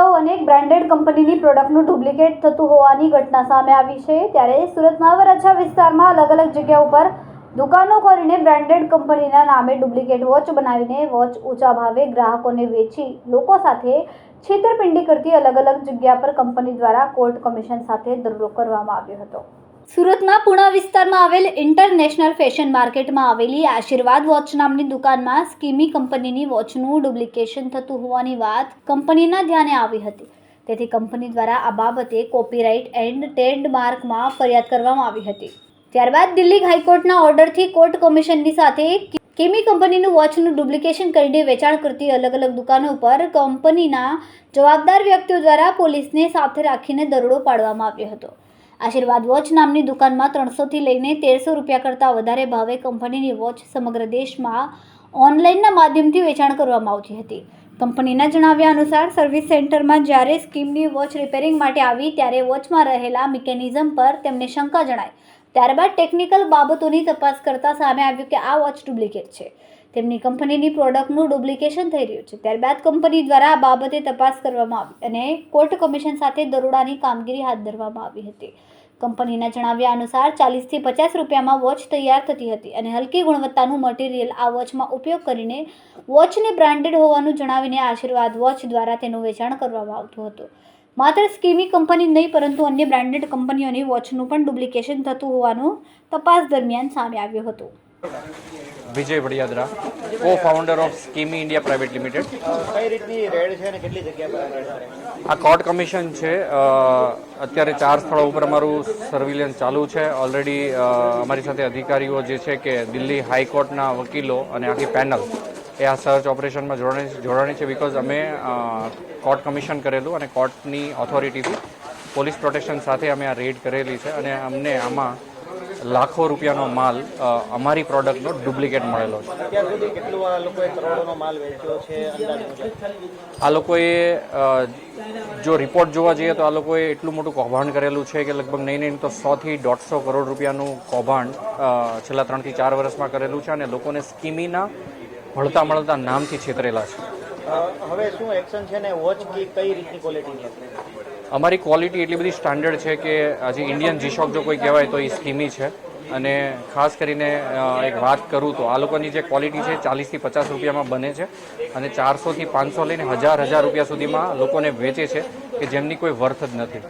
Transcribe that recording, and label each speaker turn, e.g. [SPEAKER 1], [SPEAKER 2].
[SPEAKER 1] અગાઉ અનેક બ્રાન્ડેડ કંપનીની પ્રોડક્ટનું ડુપ્લિકેટ થતું હોવાની ઘટના સામે આવી છે। ત્યારે સુરતના વરાછા વિસ્તારમાં અલગ અલગ જગ્યા ઉપર દુકાનો ખોલીને બ્રાન્ડેડ કંપનીના નામે ડુપ્લિકેટ વોચ બનાવીને વોચ ઊંચા ભાવે ગ્રાહકોને વેચી લોકો સાથે છેતરપિંડી કરતી અલગ અલગ જગ્યા પર કંપની દ્વારા કોર્ટ કમિશન સાથે દરોડો કરવામાં આવ્યો હતો। સુરતના પુણા વિસ્તારમાં આવેલ ઇન્ટરનેશનલ ફેશન માર્કેટમાં આવેલી આશીર્વાદ વોચ નામની દુકાનમાં સ્કીમી કંપનીની વોચનું ડુપ્લિકેશન થતું હોવાની વાત કંપનીના ધ્યાને આવી હતી। તેથી કંપની દ્વારા આ બાબતે કોપીરાઇટ એન્ડ ટ્રેડમાર્કમાં ફરિયાદ કરવામાં આવી હતી। ત્યારબાદ દિલ્હી હાઈકોર્ટના ઓર્ડરથી કોર્ટ કમિશનની સાથે સ્કીમી કંપનીનું વોચનું ડુપ્લિકેશન કરીને વેચાણ કરતી અલગ અલગ દુકાનો પર કંપનીના જવાબદાર વ્યક્તિઓ દ્વારા પોલીસને સાથે રાખીને દરોડો પાડવામાં આવ્યો હતો। આશીર્વાદ વોચ નામની દુકાનમાં 300 થી લઈને 1300 રૂપિયા કરતાં વધારે ભાવે કંપનીની વોચ સમગ્ર દેશમાં ઓનલાઈનના માધ્યમથી વેચાણ કરવામાં આવતી હતી। કંપનીના જણાવ્યા અનુસાર સર્વિસ સેન્ટરમાં જ્યારે સ્કીમની વોચ રિપેરિંગ માટે આવી ત્યારે વોચમાં રહેલા મિકેનિઝમ પર તેમને શંકા જણાઈ। ત્યારબાદ ટેકનિકલ બાબતોની તપાસ કરતા સામે આવ્યું કે આ વોચ ડુપ્લિકેટ છે। તેમની કંપનીની પ્રોડક્ટનું ડુપ્લિકેશન થઈ રહ્યું છે। ત્યારબાદ કંપની દ્વારા આ બાબતે તપાસ કરવામાં આવી અને કોર્ટ કમિશન સાથે દરોડાની કામગીરી હાથ ધરવામાં આવી હતી। કંપનીના જણાવ્યા અનુસાર 40 થી 50 રૂપિયામાં વોચ તૈયાર થતી હતી અને હલકી ગુણવત્તાનું મટીરિયલ આ વોચમાં ઉપયોગ કરીને વોચને બ્રાન્ડેડ હોવાનું જણાવીને આશીર્વાદ વોચ દ્વારા તેનું વેચાણ કરવામાં આવતું હતું। માત્ર સ્કીમી કંપની નહીં પરંતુ અન્ય બ્રાન્ડેડ કંપનીઓની વોચનું પણ ડુપ્લિકેશન થતું હોવાનું તપાસ દરમિયાન સામે આવ્યું હતું।
[SPEAKER 2] Vijay Vadiyadara, co-founder of Skimmy India private limited.
[SPEAKER 3] કઈ રીતની રેડ છે અને કેટલી જગ્યા પર રેડ છે?
[SPEAKER 2] આ કોર્ટ કમિશન છે। અત્યારે 4 સ્થળો ઉપર અમારું સર્વેલન્સ ચાલુ છે। ઓલરેડી અમારી સાથે અધિકારીઓ જે છે કે દિલ્હી હાઈકોર્ટના વકીલો અને આખી પેનલ એ આ સર્ચ ઓપરેશનમાં જોડાણી છે। બિકોઝ અમે કોર્ટ કમિશન કરેલું અને કોર્ટની ઓથોરિટીથી પોલીસ પ્રોટેક્શન સાથે અમે આ રેડ કરેલી છે અને અમને આમાં લાખો રૂપિયાનો માલ અમારી પ્રોડક્ટનો ડુપ્લિકેટ મળેલો છે।
[SPEAKER 3] અત્યાર સુધી કેટલું આ લોકોએ કરોડોનો માલ વેચ્યો છે અંદાજ મુજબ?
[SPEAKER 2] આ લોકોએ જો રિપોર્ટ જોવા જઈએ તો આ લોકોએ એટલું મોટું કૌભાંડ કરેલું છે કે લગભગ નહીં તો 100 થી 150 કરોડ રૂપિયાનું કૌભાંડ છેલ્લા 3 થી 4 વર્ષમાં કરેલું છે અને લોકોને સ્કીમીના મળતા નામથી છેતરેલા છે।
[SPEAKER 3] હવે શું એક્શન છે ને વોચ કઈ રીતની ક્વોલિટીની હશે?
[SPEAKER 2] અમારી ક્વોલિટી એટલી બધી સ્ટાન્ડર્ડ છે કે હજી ઇન્ડિયન જીશોક જો કોઈ કહેવાય તો એ સ્કીમી છે। અને ખાસ કરીને એક વાત કરું તો આ લોકોની જે ક્વોલિટી છે 40 થી 50 રૂપિયામાં બને છે અને 400 થી 500 લઈને 1000 રૂપિયા સુધીમાં લોકોને વેચે છે કે જેમની કોઈ વર્થ જ નથી।